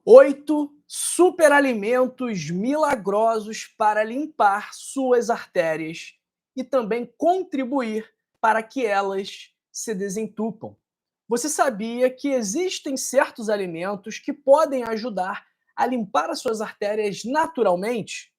8 superalimentos milagrosos para limpar suas artérias e também contribuir para que elas se desentupam. Você sabia que existem certos alimentos que podem ajudar a limpar as suas artérias naturalmente?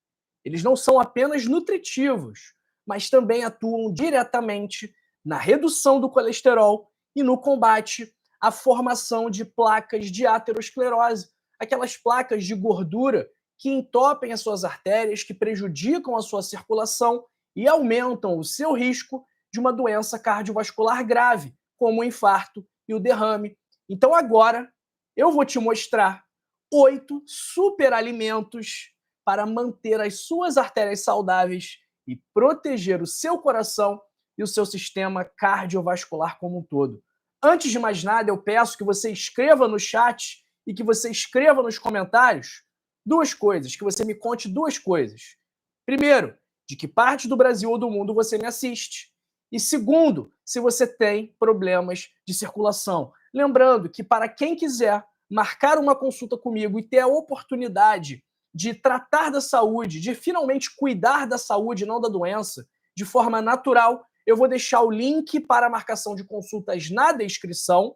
Eles não são apenas nutritivos, mas também atuam diretamente na redução do colesterol e no combate à formação de placas de aterosclerose, aquelas placas de gordura que entopem as suas artérias, que prejudicam a sua circulação e aumentam o seu risco de uma doença cardiovascular grave, como o infarto e o derrame. Então agora eu vou te mostrar 8 superalimentos para manter as suas artérias saudáveis e proteger o seu coração e o seu sistema cardiovascular como um todo. Antes de mais nada, eu peço que você escreva no chat e que você escreva nos comentários duas coisas, que você me conte duas coisas. Primeiro, de que parte do Brasil ou do mundo você me assiste. E segundo, se você tem problemas de circulação. Lembrando que para quem quiser marcar uma consulta comigo e ter a oportunidade de tratar da saúde, de finalmente cuidar da saúde, não da doença, de forma natural, eu vou deixar o link para a marcação de consultas na descrição,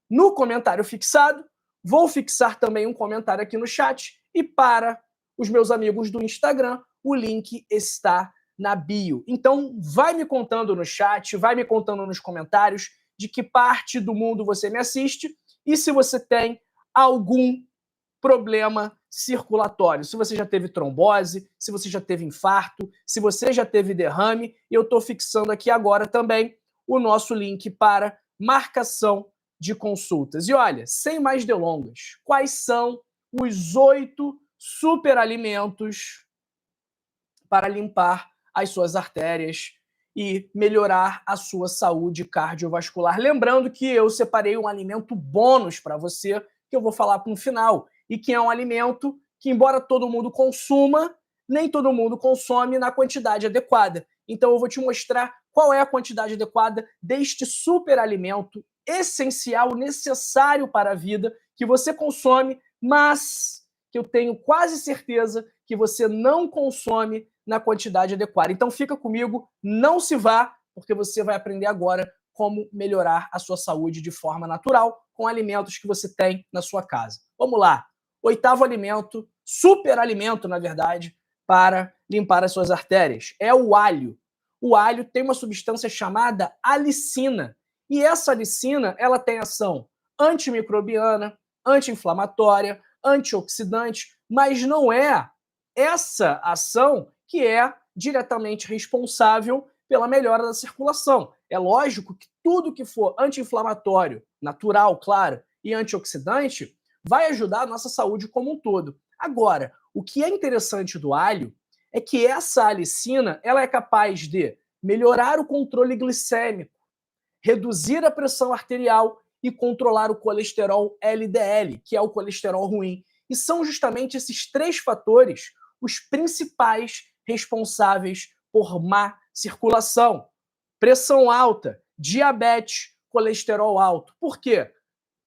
no comentário fixado. Vou fixar também um comentário aqui no chat e para os meus amigos do Instagram, o link está na bio. Então, vai me contando no chat, vai me contando nos comentários de que parte do mundo você me assiste e se você tem algum problema circulatório. Se você já teve trombose, se você já teve infarto, se você já teve derrame, eu estou fixando aqui agora também o nosso link para marcação de consultas. E olha, sem mais delongas, quais são os 8 superalimentos para limpar as suas artérias e melhorar a sua saúde cardiovascular? Lembrando que eu separei um alimento bônus para você, que eu vou falar no final, e que é um alimento que, embora todo mundo consuma, nem todo mundo consome na quantidade adequada. Então eu vou te mostrar qual é a quantidade adequada deste superalimento essencial, necessário para a vida, que você consome, mas que eu tenho quase certeza que você não consome na quantidade adequada. Então fica comigo, não se vá, porque você vai aprender agora como melhorar a sua saúde de forma natural com alimentos que você tem na sua casa. Vamos lá. 8º alimento, superalimento, na verdade, para limpar as suas artérias, é o alho. O alho tem uma substância chamada alicina. E essa alicina, ela tem ação antimicrobiana, anti-inflamatória, antioxidante, mas não é essa ação que é diretamente responsável pela melhora da circulação. É lógico que tudo que for anti-inflamatório, natural, claro, e antioxidante, vai ajudar a nossa saúde como um todo. Agora, o que é interessante do alho é que essa alicina ela é capaz de melhorar o controle glicêmico, reduzir a pressão arterial e controlar o colesterol LDL, que é o colesterol ruim. E são justamente esses 3 fatores os principais responsáveis por má circulação. Pressão alta, diabetes, colesterol alto. Por quê?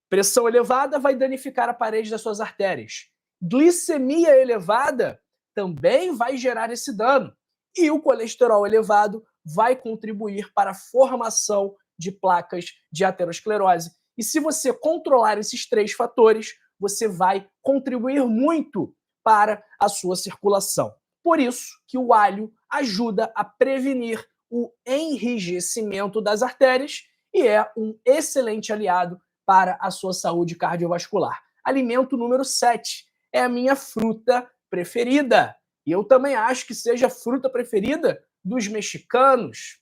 Pressão elevada vai danificar a parede das suas artérias. Glicemia elevada também vai gerar esse dano. E o colesterol elevado vai contribuir para a formação de placas de aterosclerose. E se você controlar esses 3 fatores, você vai contribuir muito para a sua circulação. Por isso que o alho ajuda a prevenir o enrijecimento das artérias e é um excelente aliado para a sua saúde cardiovascular. Alimento número 7 é a minha fruta preferida. E eu também acho que seja a fruta preferida dos mexicanos,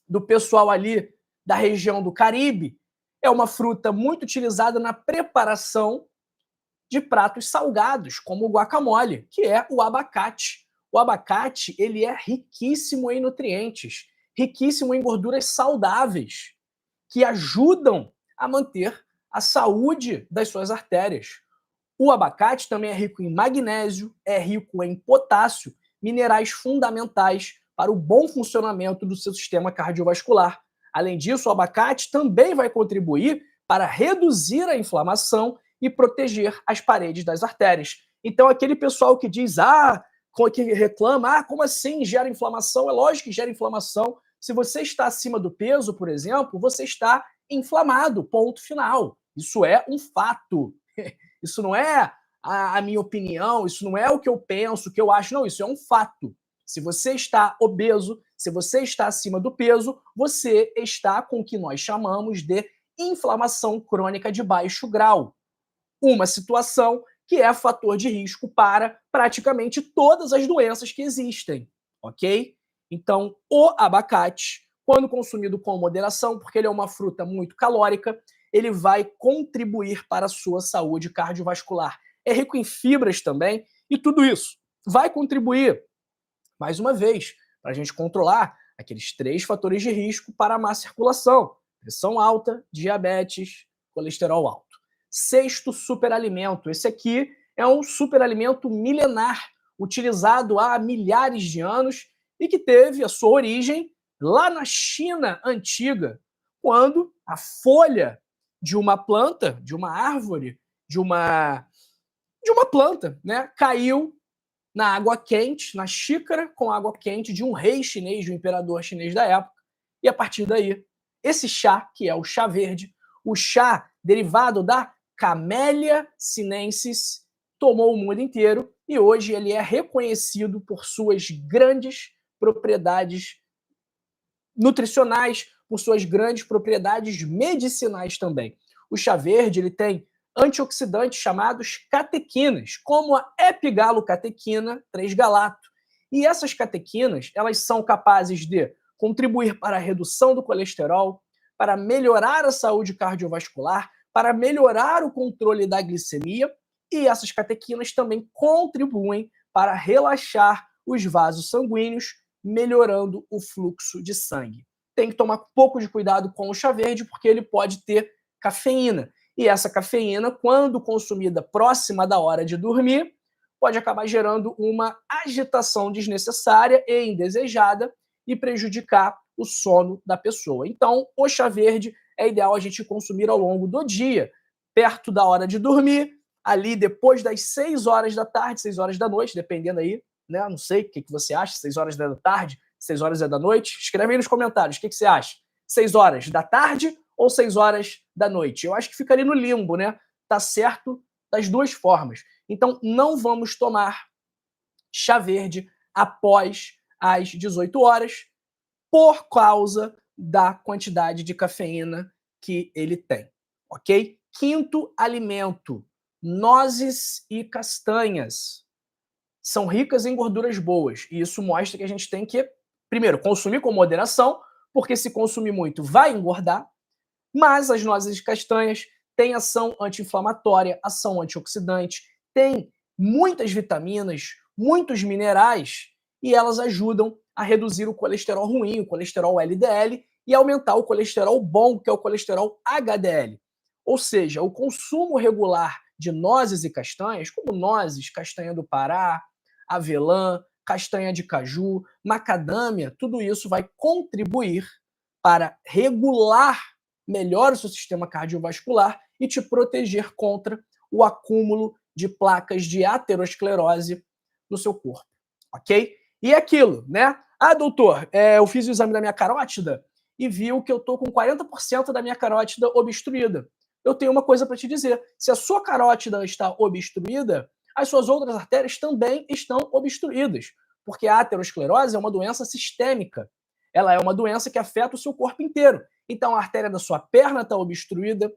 do pessoal ali da região do Caribe. É uma fruta muito utilizada na preparação de pratos salgados, como o guacamole, que é o abacate. O abacate, ele é riquíssimo em nutrientes, riquíssimo em gorduras saudáveis, que ajudam a manter a saúde das suas artérias. O abacate também é rico em magnésio, é rico em potássio, minerais fundamentais para o bom funcionamento do seu sistema cardiovascular. Além disso, o abacate também vai contribuir para reduzir a inflamação e proteger as paredes das artérias. Então, aquele pessoal que diz, que reclama, como assim gera inflamação? É lógico que gera inflamação. Se você está acima do peso, por exemplo, você está inflamado, ponto final. Isso é um fato. Isso não é a minha opinião, isso não é o que eu penso, o que eu acho, não, isso é um fato. Se você está obeso, se você está acima do peso, você está com o que nós chamamos de inflamação crônica de baixo grau. Uma situação que é fator de risco para praticamente todas as doenças que existem, ok? Então, o abacate, quando consumido com moderação, porque ele é uma fruta muito calórica, ele vai contribuir para a sua saúde cardiovascular. É rico em fibras também, e tudo isso vai contribuir, mais uma vez, para a gente controlar aqueles 3 fatores de risco para a má circulação: pressão alta, diabetes, colesterol alto. Sexto superalimento. Esse aqui é um superalimento milenar, utilizado há milhares de anos e que teve a sua origem lá na China antiga, quando a folha de uma planta, de uma árvore, de uma planta, né, caiu na água quente, na xícara com água quente de um rei chinês, de um imperador chinês da época, e a partir daí, esse chá, que é o chá verde, o chá derivado da Camellia sinensis, tomou o mundo inteiro e hoje ele é reconhecido por suas grandes propriedades nutricionais, por suas grandes propriedades medicinais também. O chá verde ele tem antioxidantes chamados catequinas, como a epigalocatequina 3-galato. E essas catequinas, elas são capazes de contribuir para a redução do colesterol, para melhorar a saúde cardiovascular, para melhorar o controle da glicemia, e essas catequinas também contribuem para relaxar os vasos sanguíneos, melhorando o fluxo de sangue. Tem que tomar um pouco de cuidado com o chá verde, porque ele pode ter cafeína. E essa cafeína, quando consumida próxima da hora de dormir, pode acabar gerando uma agitação desnecessária e indesejada e prejudicar o sono da pessoa. Então, o chá verde é ideal a gente consumir ao longo do dia, perto da hora de dormir, ali depois das 6 horas da tarde, 6 horas da noite, dependendo aí, né? Não sei o que você acha, 6 horas da tarde, 6 horas da noite. Escreve aí nos comentários o que você acha. 6 horas da tarde ou 6 horas da noite? Eu acho que fica ali no limbo, né? Tá certo das duas formas. Então, não vamos tomar chá verde após as 18 horas por causa da quantidade de cafeína que ele tem, ok? Quinto alimento, nozes e castanhas. São ricas em gorduras boas, e isso mostra que a gente tem que, primeiro, consumir com moderação, porque se consumir muito vai engordar, mas as nozes e castanhas têm ação anti-inflamatória, ação antioxidante, têm muitas vitaminas, muitos minerais, e elas ajudam a reduzir o colesterol ruim, o colesterol LDL, e aumentar o colesterol bom, que é o colesterol HDL. Ou seja, o consumo regular de nozes e castanhas, como nozes, castanha do Pará, avelã, castanha de caju, macadâmia, tudo isso vai contribuir para regular melhor o seu sistema cardiovascular e te proteger contra o acúmulo de placas de aterosclerose no seu corpo, ok? E aquilo, né? Doutor, eu fiz o exame da minha carótida e viu que eu tô com 40% da minha carótida obstruída. Eu tenho uma coisa para te dizer: se a sua carótida está obstruída, as suas outras artérias também estão obstruídas, porque a aterosclerose é uma doença sistêmica. Ela é uma doença que afeta o seu corpo inteiro. Então, a artéria da sua perna está obstruída,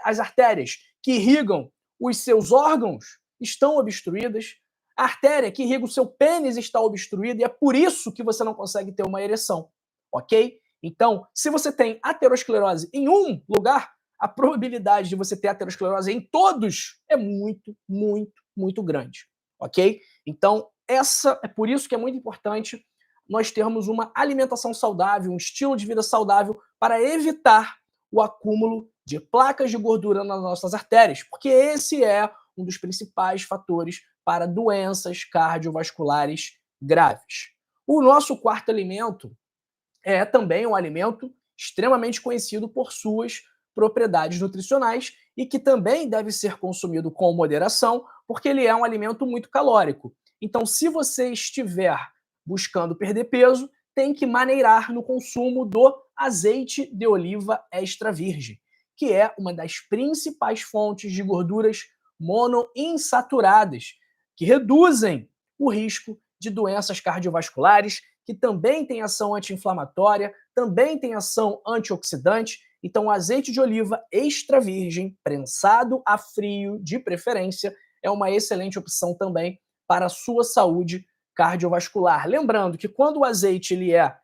as artérias que irrigam os seus órgãos estão obstruídas, a artéria que irriga o seu pênis está obstruída e é por isso que você não consegue ter uma ereção, ok? Então, se você tem aterosclerose em um lugar, a probabilidade de você ter aterosclerose em todos é muito, muito, muito grande, ok? Então, é por isso que é muito importante nós termos uma alimentação saudável, um estilo de vida saudável para evitar o acúmulo de placas de gordura nas nossas artérias, porque esse é um dos principais fatores para doenças cardiovasculares graves. O nosso quarto alimento é também um alimento extremamente conhecido por suas propriedades nutricionais e que também deve ser consumido com moderação, porque ele é um alimento muito calórico. Então, se você estiver buscando perder peso, tem que maneirar no consumo do azeite de oliva extra virgem, que é uma das principais fontes de gorduras monoinsaturadas, que reduzem o risco de doenças cardiovasculares, que também tem ação anti-inflamatória, também tem ação antioxidante. Então, o azeite de oliva extra virgem, prensado a frio, de preferência, é uma excelente opção também para a sua saúde cardiovascular. Lembrando que quando o azeite ele é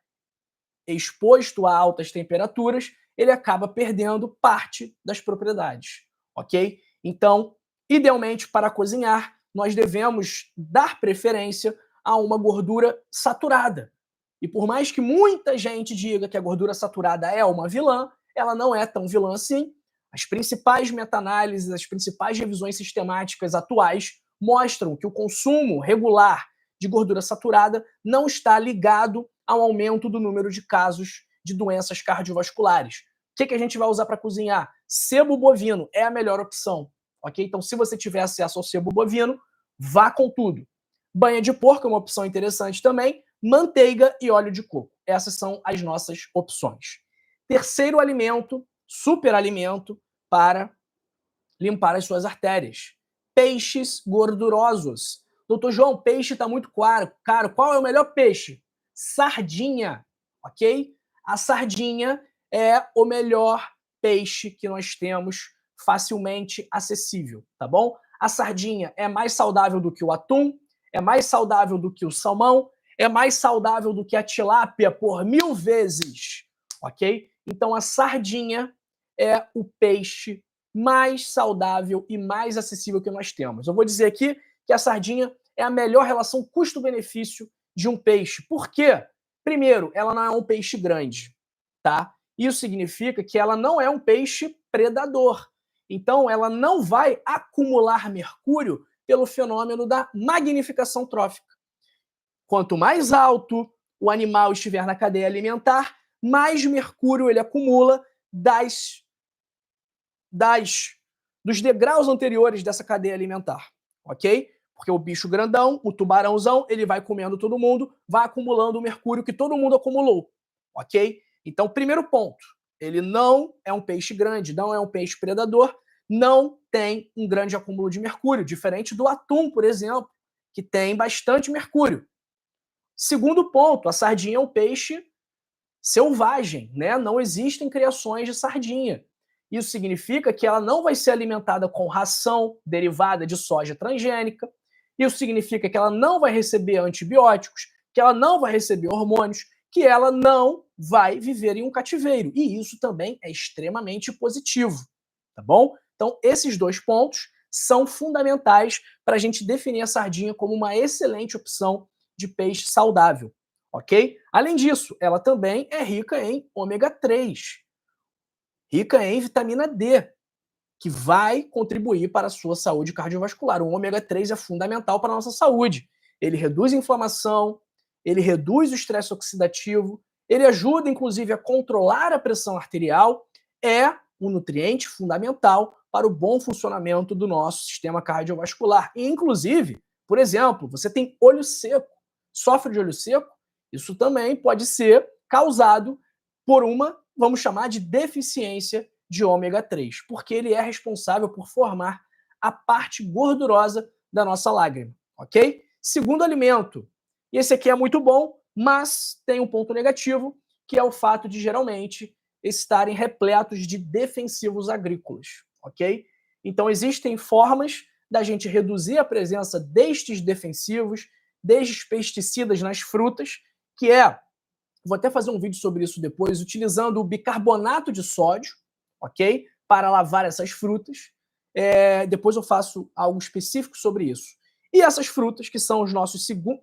exposto a altas temperaturas, ele acaba perdendo parte das propriedades, ok? Então, idealmente, para cozinhar, nós devemos dar preferência a uma gordura saturada. E por mais que muita gente diga que a gordura saturada é uma vilã, ela não é tão vilã assim. As principais meta-análises, as principais revisões sistemáticas atuais mostram que o consumo regular de gordura saturada não está ligado ao aumento do número de casos de doenças cardiovasculares. O que a gente vai usar para cozinhar? Sebo bovino é a melhor opção, ok? Então, se você tiver acesso ao sebo bovino, vá com tudo. Banha de porco é uma opção interessante também, manteiga e óleo de coco. Essas são as nossas opções. Terceiro alimento, superalimento para limpar as suas artérias. Peixes gordurosos. Doutor João, peixe está muito caro. Qual é o melhor peixe? Sardinha, ok? A sardinha é o melhor peixe que nós temos facilmente acessível, tá bom? A sardinha é mais saudável do que o atum, é mais saudável do que o salmão, é mais saudável do que a tilápia por 1000 vezes, ok? Então a sardinha é o peixe mais saudável e mais acessível que nós temos. Eu vou dizer aqui que a sardinha é a melhor relação custo-benefício de um peixe. Por quê? Primeiro, ela não é um peixe grande, tá? Isso significa que ela não é um peixe predador. Então, ela não vai acumular mercúrio pelo fenômeno da magnificação trófica. Quanto mais alto o animal estiver na cadeia alimentar, mais mercúrio ele acumula dos degraus anteriores dessa cadeia alimentar, ok? Porque o bicho grandão, o tubarãozão, ele vai comendo todo mundo, vai acumulando o mercúrio que todo mundo acumulou, ok? Então, primeiro ponto, ele não é um peixe grande, não é um peixe predador, não tem um grande acúmulo de mercúrio, diferente do atum, por exemplo, que tem bastante mercúrio. Segundo ponto, a sardinha é um peixe selvagem, né? Não existem criações de sardinha. Isso significa que ela não vai ser alimentada com ração derivada de soja transgênica. Isso significa que ela não vai receber antibióticos, que ela não vai receber hormônios, que ela não vai viver em um cativeiro. E isso também é extremamente positivo, tá bom? Então, esses dois pontos são fundamentais para a gente definir a sardinha como uma excelente opção de peixe saudável, ok? Além disso, ela também é rica em ômega 3, rica em vitamina D, que vai contribuir para a sua saúde cardiovascular. O ômega 3 é fundamental para a nossa saúde. Ele reduz a inflamação, ele reduz o estresse oxidativo, ele ajuda, inclusive, a controlar a pressão arterial, é um nutriente fundamental para o bom funcionamento do nosso sistema cardiovascular. E, inclusive, por exemplo, você tem olho seco, sofre de olho seco, isso também pode ser causado por uma, vamos chamar de deficiência de ômega 3, porque ele é responsável por formar a parte gordurosa da nossa lágrima, ok? Segundo alimento, e esse aqui é muito bom, mas tem um ponto negativo, que é o fato de geralmente estarem repletos de defensivos agrícolas, ok? Então existem formas da gente reduzir a presença destes defensivos, destes pesticidas nas frutas, que é, vou até fazer um vídeo sobre isso depois, utilizando o bicarbonato de sódio, ok? Para lavar essas frutas. Depois eu faço algo específico sobre isso. E essas frutas, que são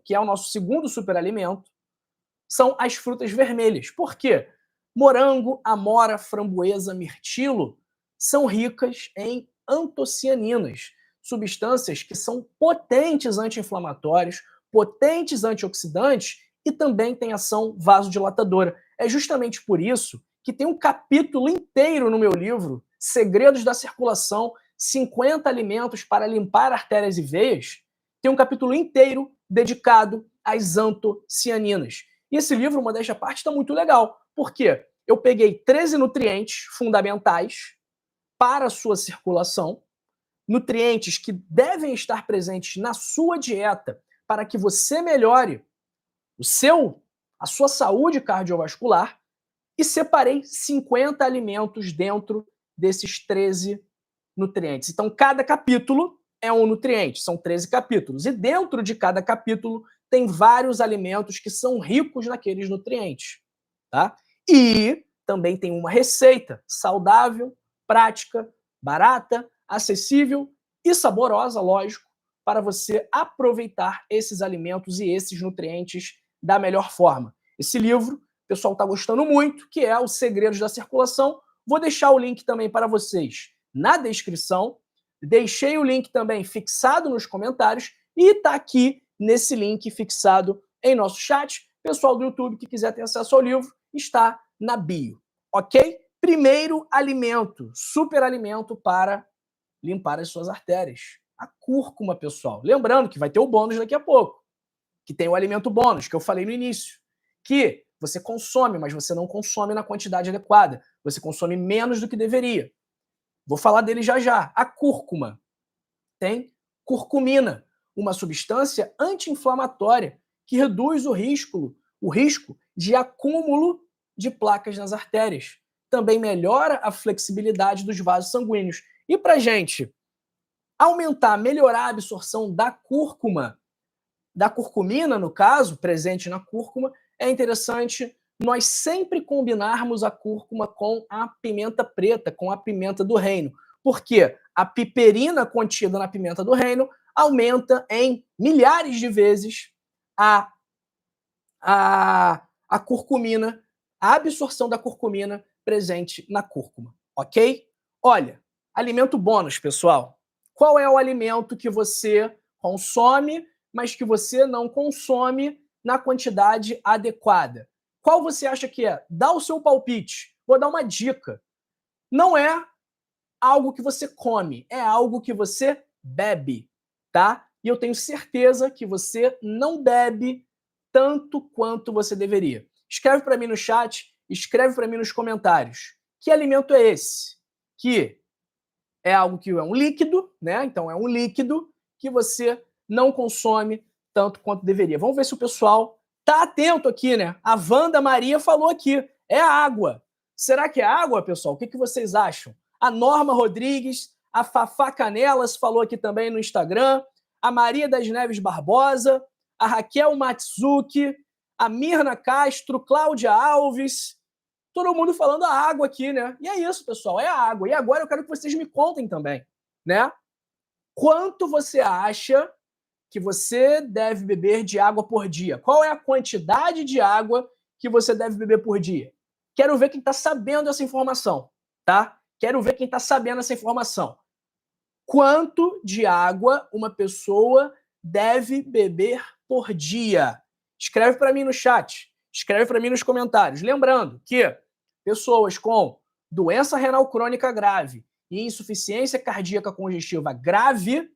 que é o nosso segundo superalimento, são as frutas vermelhas. Por quê? Morango, amora, framboesa, mirtilo são ricas em antocianinas, substâncias que são potentes anti-inflamatórios, potentes antioxidantes e também têm ação vasodilatadora. É justamente por isso que tem um capítulo inteiro no meu livro, Segredos da Circulação, 50 alimentos para limpar artérias e veias, tem um capítulo inteiro dedicado às antocianinas. E esse livro, modéstia à parte, está muito legal. Por quê? Eu peguei 13 nutrientes fundamentais para a sua circulação, nutrientes que devem estar presentes na sua dieta para que você melhore a sua saúde cardiovascular, e separei 50 alimentos dentro desses 13 nutrientes. Então, cada capítulo é um nutriente, são 13 capítulos. E dentro de cada capítulo tem vários alimentos que são ricos naqueles nutrientes. Tá? E também tem uma receita saudável, prática, barata, acessível e saborosa, lógico, para você aproveitar esses alimentos e esses nutrientes da melhor forma. Esse livro, o pessoal está gostando muito, que é Os Segredos da Circulação. Vou deixar o link também para vocês na descrição. Deixei o link também fixado nos comentários e está aqui nesse link fixado em nosso chat. Pessoal do YouTube que quiser ter acesso ao livro, está na bio, ok? Primeiro alimento, super alimento para limpar as suas artérias. A cúrcuma, pessoal. Lembrando que vai ter o bônus daqui a pouco, que tem o alimento bônus, que eu falei no início, que você consome, mas você não consome na quantidade adequada. Você consome menos do que deveria. Vou falar dele já já. A cúrcuma tem curcumina, uma substância anti-inflamatória que reduz o risco de acúmulo de placas nas artérias. Também melhora a flexibilidade dos vasos sanguíneos. E para gente aumentar, melhorar a absorção da cúrcuma, da curcumina, no caso, presente na cúrcuma, é interessante nós sempre combinarmos a cúrcuma com a pimenta preta, com a pimenta do reino. Porque a piperina contida na pimenta do reino aumenta em milhares de vezes a curcumina, a absorção da curcumina presente na cúrcuma, ok? Olha, alimento bônus, pessoal. Qual é o alimento que você consome, mas que você não consome na quantidade adequada? Qual você acha que é? Dá o seu palpite. Vou dar uma dica. Não é algo que você come, é algo que você bebe, tá? E eu tenho certeza que você não bebe tanto quanto você deveria. Escreve para mim no chat, escreve para mim nos comentários. Que alimento é esse? Que é algo que é um líquido, né? Então é um líquido que você não consome tanto quanto deveria. Vamos ver se o pessoal tá atento aqui, né? A Wanda Maria falou aqui, é a água. Será que é água, pessoal? O que vocês acham? A Norma Rodrigues, a Fafá Canelas falou aqui também no Instagram, a Maria das Neves Barbosa, a Raquel Matsuki, a Mirna Castro, Cláudia Alves, todo mundo falando a água aqui, né? E é isso, pessoal, é a água. E agora eu quero que vocês me contem também, né? Quanto você acha que você deve beber de água por dia? Qual é a quantidade de água que você deve beber por dia? Quero ver quem está sabendo essa informação, tá? Quero ver quem está sabendo essa informação. Quanto de água uma pessoa deve beber por dia? Escreve para mim no chat, escreve para mim nos comentários. Lembrando que pessoas com doença renal crônica grave e insuficiência cardíaca congestiva grave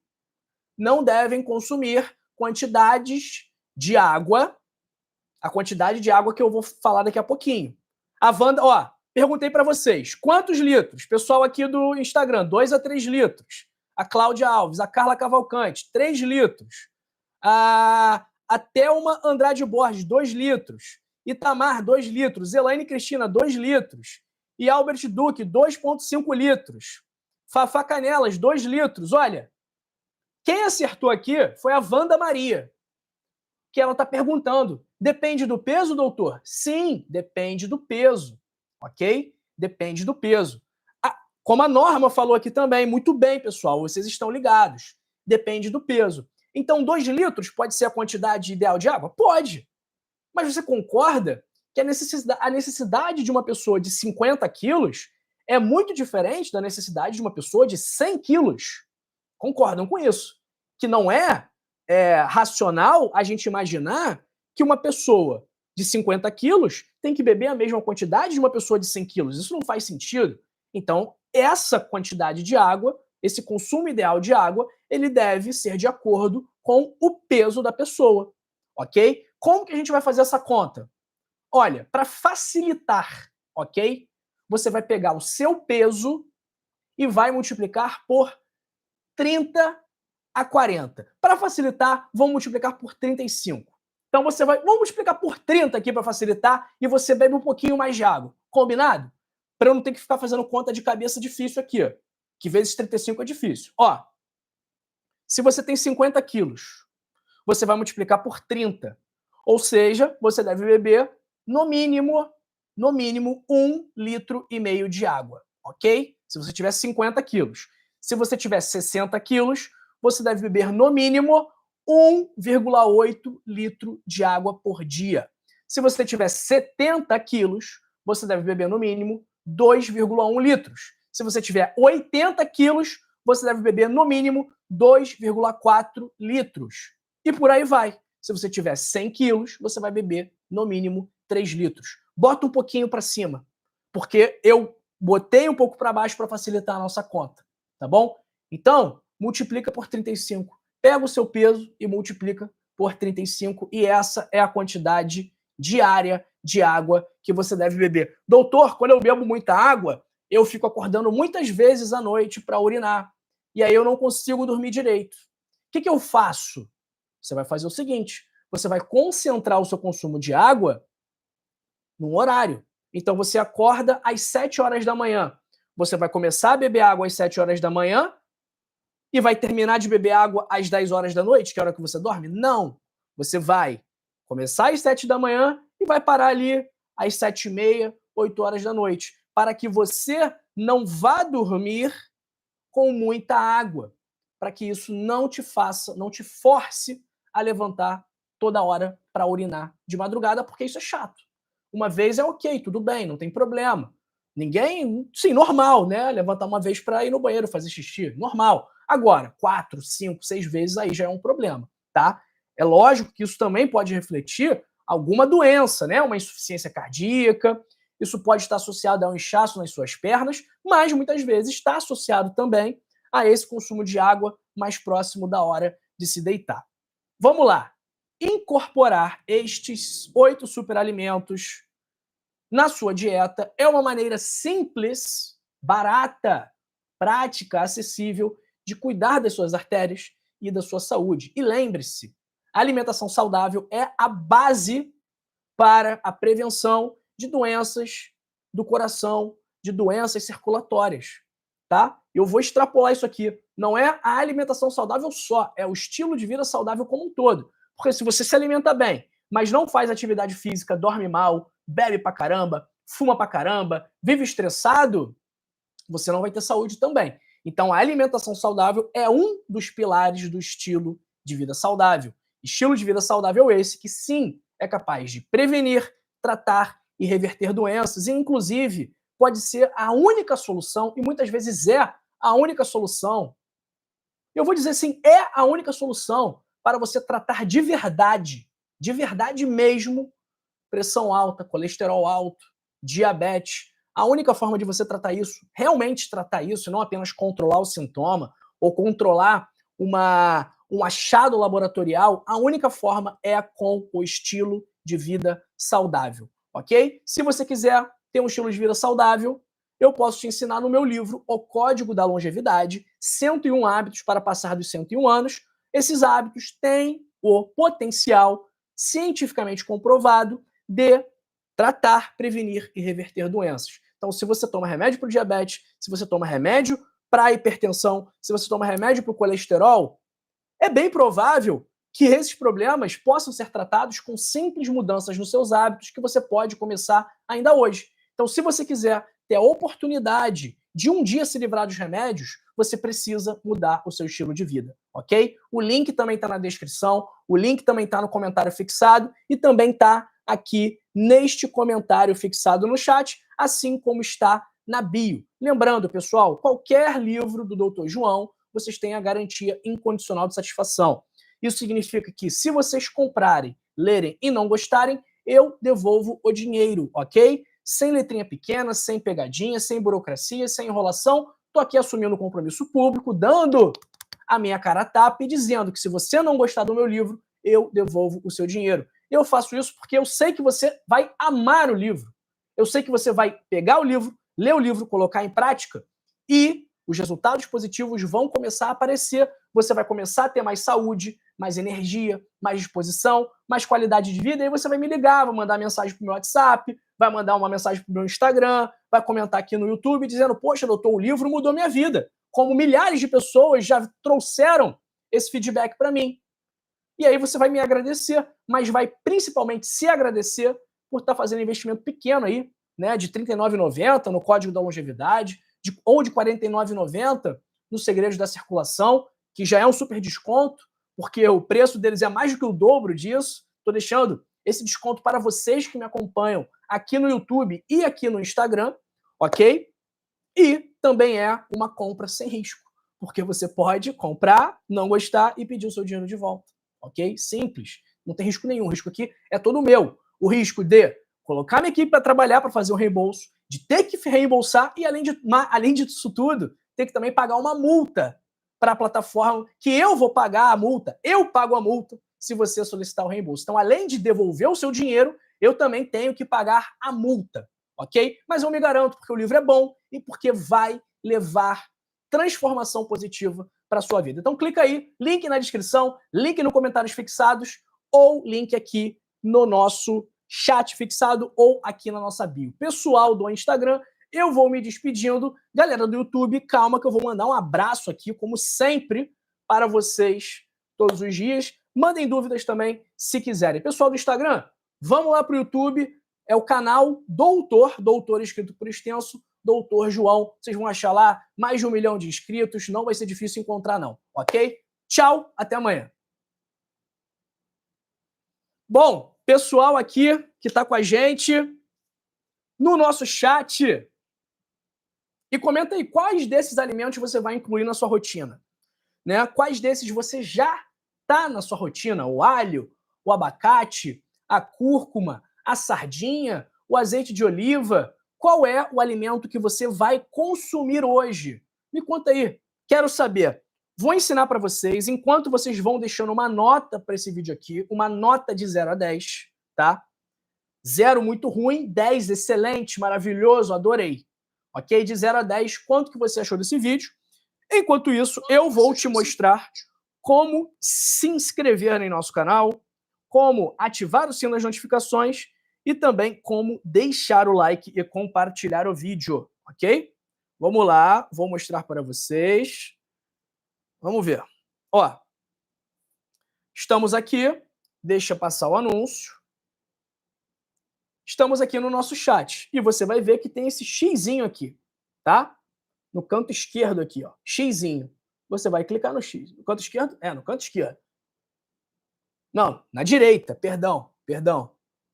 não devem consumir quantidades de água, a quantidade de água que eu vou falar daqui a pouquinho. A Wanda, ó, perguntei para vocês, quantos litros? Pessoal aqui do Instagram, 2 a 3 litros. A Cláudia Alves, a Carla Cavalcante, 3 litros. A Thelma Andrade Borges, 2 litros. Itamar, 2 litros. Elaine Cristina, 2 litros. E Albert Duque, 2,5 litros. Fafá Canelas, 2 litros. Olha, quem acertou aqui foi a Wanda Maria, que ela está perguntando, depende do peso, doutor? Sim, depende do peso, ok? Depende do peso. Como a Norma falou aqui também, muito bem, pessoal, vocês estão ligados. Depende do peso. Então, 2 litros pode ser a quantidade ideal de água? Pode. Mas você concorda que a necessidade de uma pessoa de 50 quilos é muito diferente da necessidade de uma pessoa de 100 quilos? Concordam com isso? Que não é racional a gente imaginar que uma pessoa de 50 quilos tem que beber a mesma quantidade de uma pessoa de 100 quilos. Isso não faz sentido. Então, essa quantidade de água, esse consumo ideal de água, ele deve ser de acordo com o peso da pessoa, ok? Como que a gente vai fazer essa conta? Olha, para facilitar, ok? Você vai pegar o seu peso e vai multiplicar por 30 a 40. Para facilitar, vamos multiplicar por 35. Então vamos multiplicar por 30 aqui para facilitar e você bebe um pouquinho mais de água. Combinado? Para eu não ter que ficar fazendo conta de cabeça difícil aqui, ó, que vezes 35 é difícil. Ó, se você tem 50 quilos, você vai multiplicar por 30. Ou seja, você deve beber no mínimo 1,5 litro de água, ok? Se você tiver 50 quilos. Se você tiver 60 quilos, você deve beber no mínimo 1,8 litro de água por dia. Se você tiver 70 quilos, você deve beber no mínimo 2,1 litros. Se você tiver 80 quilos, você deve beber no mínimo 2,4 litros. E por aí vai. Se você tiver 100 quilos, você vai beber no mínimo 3 litros. Bota um pouquinho para cima, porque eu botei um pouco para baixo para facilitar a nossa conta, tá bom? Então, multiplica por 35. Pega o seu peso e multiplica por 35 e essa é a quantidade diária de água que você deve beber. Doutor, quando eu bebo muita água, eu fico acordando muitas vezes à noite para urinar e aí eu não consigo dormir direito. O que eu faço? Você vai fazer o seguinte, você vai concentrar o seu consumo de água num horário. Então você acorda às 7 horas da manhã. Você vai começar a beber água às 7 horas da manhã e vai terminar de beber água às 10 horas da noite, que é a hora que você dorme? Não. Você vai começar às 7 da manhã e vai parar ali às 7h30, 8 horas da noite, para que você não vá dormir com muita água, para que isso não te faça, não te force a levantar toda hora para urinar de madrugada, porque isso é chato. Uma vez é ok, tudo bem, não tem problema. Ninguém, sim, normal, né? Levantar uma vez para ir no banheiro fazer xixi, normal. Agora, 4, 5, 6 vezes aí já é um problema, tá? É lógico que isso também pode refletir alguma doença, né? Uma insuficiência cardíaca, isso pode estar associado a um inchaço nas suas pernas, mas muitas vezes está associado também a esse consumo de água mais próximo da hora de se deitar. Vamos lá. Incorporar estes 8 superalimentos na sua dieta é uma maneira simples, barata, prática, acessível de cuidar das suas artérias e da sua saúde. E lembre-se, a alimentação saudável é a base para a prevenção de doenças do coração, de doenças circulatórias, tá? Eu vou extrapolar isso aqui. Não é a alimentação saudável só, é o estilo de vida saudável como um todo. Porque se você se alimenta bem, mas não faz atividade física, dorme mal, bebe pra caramba, fuma pra caramba, vive estressado, você não vai ter saúde também. Então, a alimentação saudável é um dos pilares do estilo de vida saudável. Estilo de vida saudável esse que, sim, é capaz de prevenir, tratar e reverter doenças, e, inclusive, pode ser a única solução, e muitas vezes é a única solução. Eu vou dizer assim, é a única solução para você tratar de verdade mesmo, pressão alta, colesterol alto, diabetes. A única forma de você tratar isso, realmente tratar isso, não apenas controlar o sintoma ou controlar um achado laboratorial, a única forma é com o estilo de vida saudável, ok? Se você quiser ter um estilo de vida saudável, eu posso te ensinar no meu livro O Código da Longevidade, 101 hábitos para passar dos 101 anos. Esses hábitos têm o potencial cientificamente comprovado de tratar, prevenir e reverter doenças. Então, se você toma remédio para o diabetes, se você toma remédio para a hipertensão, se você toma remédio para o colesterol, é bem provável que esses problemas possam ser tratados com simples mudanças nos seus hábitos que você pode começar ainda hoje. Então, se você quiser ter a oportunidade de um dia se livrar dos remédios, você precisa mudar o seu estilo de vida, ok? O link também está na descrição, o link também está no comentário fixado e também está aqui neste comentário fixado no chat, assim como está na bio. Lembrando, pessoal, qualquer livro do Dr. João, vocês têm a garantia incondicional de satisfação. Isso significa que se vocês comprarem, lerem e não gostarem, eu devolvo o dinheiro, ok? Sem letrinha pequena, sem pegadinha, sem burocracia, sem enrolação. Tô aqui assumindo um compromisso público, dando a minha cara a tapa e dizendo que se você não gostar do meu livro, eu devolvo o seu dinheiro. Eu faço isso porque eu sei que você vai amar o livro. Eu sei que você vai pegar o livro, ler o livro, colocar em prática e os resultados positivos vão começar a aparecer. Você vai começar a ter mais saúde, mais energia, mais disposição, mais qualidade de vida. E aí você vai me ligar, vai mandar mensagem pro meu WhatsApp, vai mandar uma mensagem pro meu Instagram, vai comentar aqui no YouTube dizendo: poxa, doutor, o livro mudou minha vida. Como milhares de pessoas já trouxeram esse feedback para mim. E aí você vai me agradecer, mas vai principalmente se agradecer por estar fazendo investimento pequeno aí, né, de R$ 39,90 no Código da Longevidade, ou de R$ 49,90 no Segredos da Circulação, que já é um super desconto, porque o preço deles é mais do que o dobro disso. Estou deixando esse desconto para vocês que me acompanham aqui no YouTube e aqui no Instagram, ok? E também é uma compra sem risco, porque você pode comprar, não gostar e pedir o seu dinheiro de volta, ok? Simples, não tem risco nenhum. O risco aqui é todo meu. O risco de colocar minha equipe para trabalhar, para fazer o reembolso, de ter que reembolsar e, além disso tudo, ter que também pagar uma multa para a plataforma, que eu vou pagar a multa, eu pago a multa se você solicitar o reembolso. Então, além de devolver o seu dinheiro, eu também tenho que pagar a multa, ok? Mas eu me garanto, porque o livro é bom e porque vai levar transformação positiva para a sua vida. Então clica aí, link na descrição, link no comentários fixados ou link aqui no nosso chat fixado ou aqui na nossa bio. Pessoal do Instagram, eu vou me despedindo. Galera do YouTube, calma que eu vou mandar um abraço aqui, como sempre, para vocês todos os dias. Mandem dúvidas também, se quiserem. Pessoal do Instagram, vamos lá para o YouTube. É o canal Doutor escrito por extenso, Doutor João. Vocês vão achar lá mais de 1 milhão de inscritos. Não vai ser difícil encontrar, não. Ok? Tchau, até amanhã. Bom, pessoal aqui que está com a gente no nosso chat. E comenta aí quais desses alimentos você vai incluir na sua rotina. Né? Quais desses você já está na sua rotina? O alho, o abacate, a cúrcuma, a sardinha, o azeite de oliva. Qual é o alimento que você vai consumir hoje? Me conta aí, quero saber. Vou ensinar para vocês, enquanto vocês vão deixando uma nota para esse vídeo aqui, uma nota de 0 a 10, tá? 0 muito ruim, 10 excelente, maravilhoso, adorei. Ok? De 0 a 10, quanto que você achou desse vídeo? Enquanto isso, eu vou te mostrar como se inscrever em nosso canal, como ativar o sino das notificações e também como deixar o like e compartilhar o vídeo, ok? Vamos lá, vou mostrar para vocês. Vamos ver. Ó, estamos aqui, deixa passar o anúncio. Estamos aqui no nosso chat e você vai ver que tem esse xizinho aqui, tá? No canto esquerdo aqui, ó, xizinho. Você vai clicar no X. No canto esquerdo? É, no canto esquerdo. Não, na direita, perdão.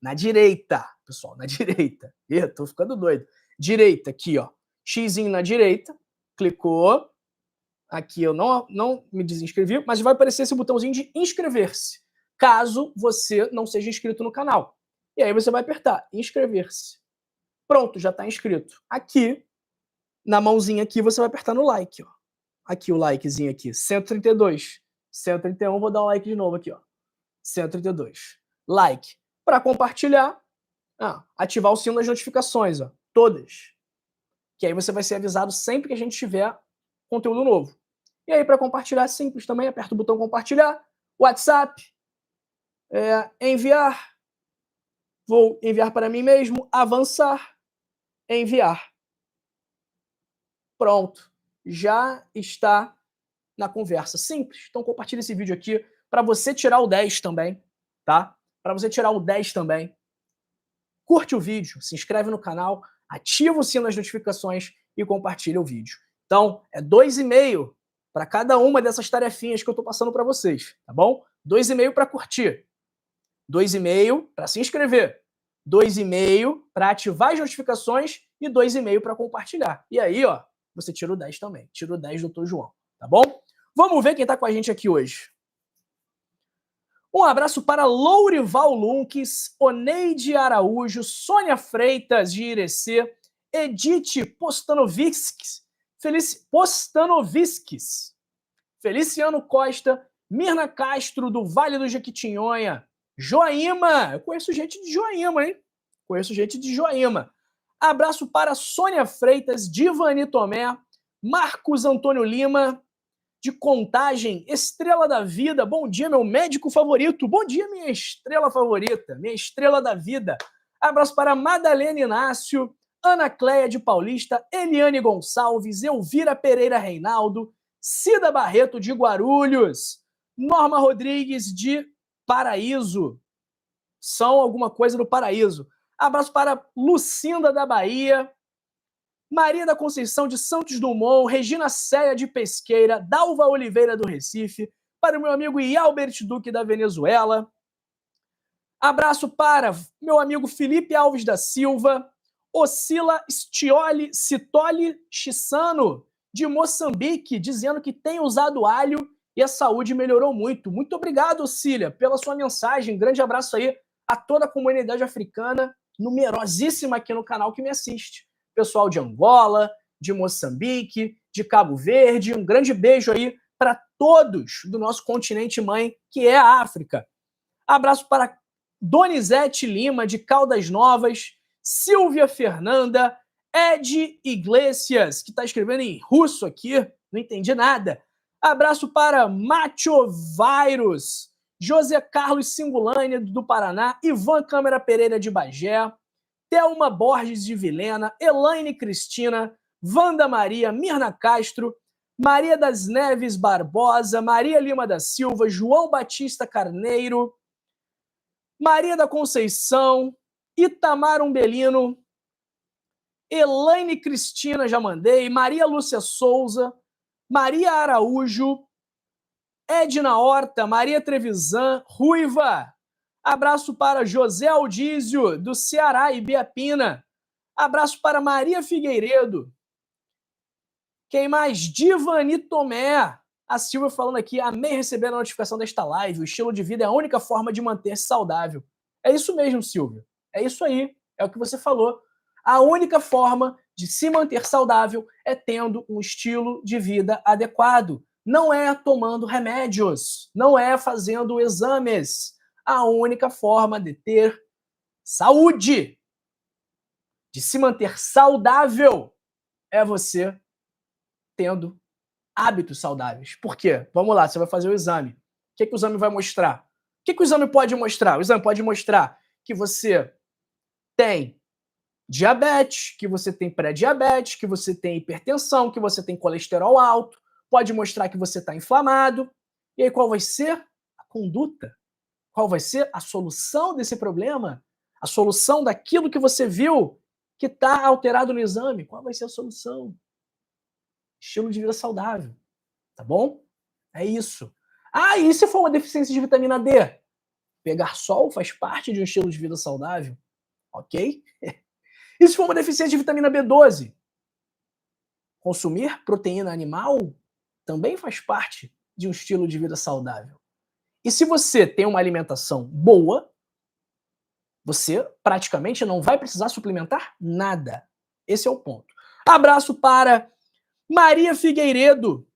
Na direita, pessoal, na direita. Ih, tô ficando doido. Direita, aqui, ó. Xzinho na direita. Clicou. Aqui eu não me desinscrevi, mas vai aparecer esse botãozinho de inscrever-se, caso você não seja inscrito no canal. E aí você vai apertar inscrever-se. Pronto, já está inscrito. Aqui, na mãozinha aqui, você vai apertar no like, ó. Aqui o likezinho aqui, 132. 131, vou dar um like de novo aqui, ó. 132. Like. Para compartilhar, ativar o sino das notificações, ó. Todas. Que aí você vai ser avisado sempre que a gente tiver conteúdo novo. E aí, para compartilhar, simples também, aperta o botão compartilhar, WhatsApp, enviar, vou enviar para mim mesmo, avançar, enviar. Pronto. Já está na conversa. Simples. Então compartilha esse vídeo aqui para você tirar o 10 também, tá? Para você tirar o 10 também. Curte o vídeo, se inscreve no canal, ativa o sino das notificações e compartilha o vídeo. Então, é 2,5 para cada uma dessas tarefinhas que eu estou passando para vocês, tá bom? 2,5 para curtir, 2,5 para se inscrever, 2,5 para ativar as notificações e 2,5 para compartilhar. E aí, ó, você tira o 10 também. Tira o 10 do Dr. João, tá bom? Vamos ver quem está com a gente aqui hoje. Um abraço para Lourival Lunques, Oneide Araújo, Sônia Freitas de Irecê, Edith Postanoviskis, Feliciano Costa, Mirna Castro, do Vale do Jequitinhonha, Joaíma, eu conheço gente de Joaíma, hein? Conheço gente de Joaíma. Abraço para Sônia Freitas, Divani Tomé, Marcos Antônio Lima, de Contagem, Estrela da Vida. Bom dia, meu médico favorito. Bom dia, minha estrela favorita, minha estrela da vida. Abraço para Madalena Inácio, Ana Cleia de Paulista, Eliane Gonçalves, Elvira Pereira Reinaldo, Cida Barreto de Guarulhos, Norma Rodrigues de Paraíso. São alguma coisa do Paraíso. Abraço para Lucinda da Bahia, Maria da Conceição de Santos Dumont, Regina Céia de Pesqueira, Dalva Oliveira do Recife, para o meu amigo Yalbert Duque da Venezuela. Abraço para meu amigo Felipe Alves da Silva, Oscila Citoli Chissano, de Moçambique, dizendo que tem usado alho e a saúde melhorou muito. Muito obrigado, Oscila, pela sua mensagem. Grande abraço aí a toda a comunidade africana, numerosíssima aqui no canal que me assiste. Pessoal de Angola, de Moçambique, de Cabo Verde, um grande beijo aí para todos do nosso continente mãe, que é a África. Abraço para Donizete Lima, de Caldas Novas, Silvia Fernanda, Ed Iglesias, que está escrevendo em russo aqui, não entendi nada. Abraço para Macho Virus, José Carlos Singulani, do Paraná, Ivan Câmara Pereira de Bagé, Thelma Borges de Vilhena, Elaine Cristina, Wanda Maria, Mirna Castro, Maria das Neves Barbosa, Maria Lima da Silva, João Batista Carneiro, Maria da Conceição, Itamar Umbelino, Elaine Cristina, já mandei, Maria Lúcia Souza, Maria Araújo, Edna Horta, Maria Trevisan, Ruiva. Abraço para José Aldísio, do Ceará, Ibiapina. Abraço para Maria Figueiredo. Quem mais? Divani Tomé. A Silvia falando aqui, amei receber a notificação desta live. O estilo de vida é a única forma de manter-se saudável. É isso mesmo, Silvia. É isso aí. É o que você falou. A única forma de se manter saudável é tendo um estilo de vida adequado. Não é tomando remédios. Não é fazendo exames. A única forma de ter saúde, de se manter saudável, é você tendo hábitos saudáveis. Por quê? Vamos lá, você vai fazer o exame. O que o exame vai mostrar? O que o exame pode mostrar? O exame pode mostrar que você tem diabetes, que você tem pré-diabetes, que você tem hipertensão, que você tem colesterol alto, pode mostrar que você está inflamado. E aí qual vai ser a conduta? Qual vai ser a solução desse problema? A solução daquilo que você viu que está alterado no exame? Qual vai ser a solução? Estilo de vida saudável, tá bom? É isso. Ah, e se for uma deficiência de vitamina D? Pegar sol faz parte de um estilo de vida saudável, ok? E se for uma deficiência de vitamina B12? Consumir proteína animal também faz parte de um estilo de vida saudável. E se você tem uma alimentação boa, você praticamente não vai precisar suplementar nada. Esse é o ponto. Abraço para Maria Figueiredo,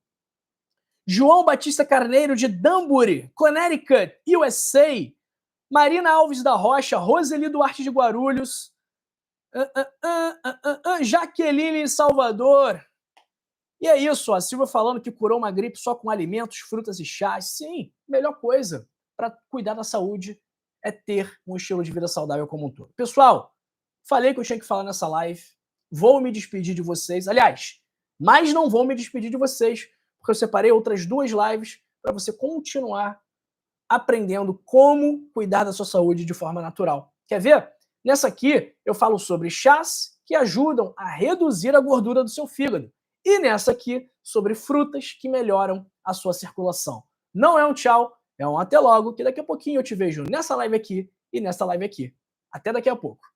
João Batista Carneiro de Danbury, Connecticut, USA, Marina Alves da Rocha, Roseli Duarte de Guarulhos, Jaqueline em Salvador. E é isso, a Silvia falando que curou uma gripe só com alimentos, frutas e chás. Sim, melhor coisa para cuidar da saúde é ter um estilo de vida saudável como um todo. Pessoal, falei que eu tinha que falar nessa live. Vou me despedir de vocês. Aliás, mas não vou me despedir de vocês, porque eu separei outras 2 lives para você continuar aprendendo como cuidar da sua saúde de forma natural. Quer ver? Nessa aqui, eu falo sobre chás que ajudam a reduzir a gordura do seu fígado. E nessa aqui, sobre frutas que melhoram a sua circulação. Não é um tchau, é um até logo, que daqui a pouquinho eu te vejo nessa live aqui e nessa live aqui. Até daqui a pouco.